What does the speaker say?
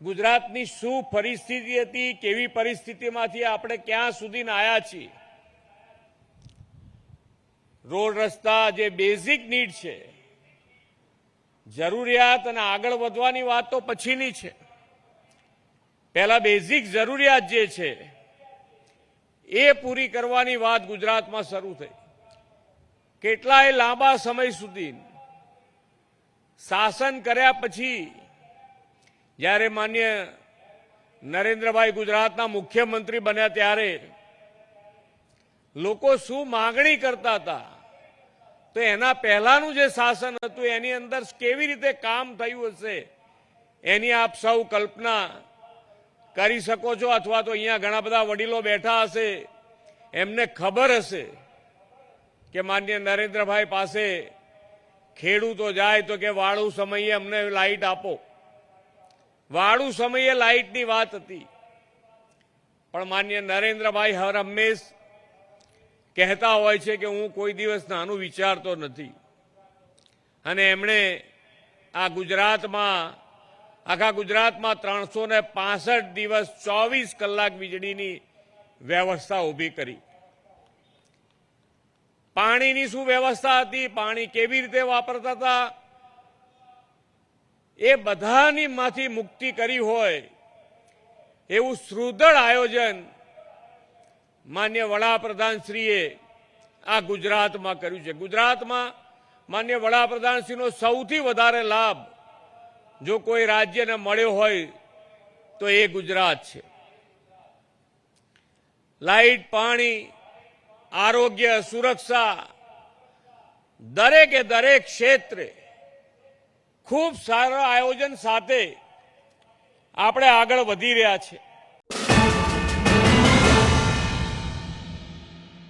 ગુજરાતની શું પરિસ્થિતિ હતી, કેવી પરિસ્થિતિમાંથી આપણે ક્યાં સુધી આવ્યા છીએ. રોડ રસ્તા જે બેઝિક નીડ છે, જરૂરિયાત અને આગળ વધવાની વાત તો પછીની છે. પહેલા બેઝિક જરૂરિયાત જે છે એ પૂરી કરવાની વાત ગુજરાતમાં શરૂ થઈ. કેટલાય લાંબા સમય સુધી શાસન કર્યા પછી જ્યારે માન્ય નરેન્દ્રભાઈ ગુજરાતના મુખ્યમંત્રી બન્યા ત્યારે લોકો શું માંગણી કરતા હતા, તો એના પહેલાનું જે શાસન હતું એની અંદર કેવી રીતે કામ થયું હશે એની આપ સૌ કલ્પના કરી શકો છો. અથવા તો અહીંયા ઘણા બધા વડીલો બેઠા હશે, એમને ખબર હશે કે માન્ય નરેન્દ્રભાઈ પાસે ખેડૂતો જાય તો કે વાળું સમયે અમને લાઈટ આપો. વાળું સમયે લાઈટની વાત હતી, પણ માન્ય નરેન્દ્રભાઈ હર હંમેશ કહેતા હોય છે કે હું કોઈ દિવસ નાનું વિચારતો નથી. અને એમણે આ ગુજરાતમાં, આખા ગુજરાતમાં 365 દિવસ 24 કલાક વીજળીની વ્યવસ્થા ઊભી કરી. પાણીની શું વ્યવસ્થા હતી, પાણી કેવી રીતે વાપરતા હતા, એ બધાની માંથી મુક્તિ કરી હોય એવું સુદૃઢ આયોજન માન્ય વડાપ્રધાનશ્રીએ આ ગુજરાતમાં કર્યું છે. ગુજરાતમાં માન્ય વડાપ્રધાનશ્રીનો સૌથી વધારે લાભ જો કોઈ રાજ્યને મળ્યો હોય તો એ ગુજરાત છે. લાઈટ, પાણી, આરોગ્ય, સુરક્ષા, દરેકે દરેક ક્ષેત્રે ખૂબ સારા આયોજન સાથે આપણે આગળ વધી રહ્યા છીએ.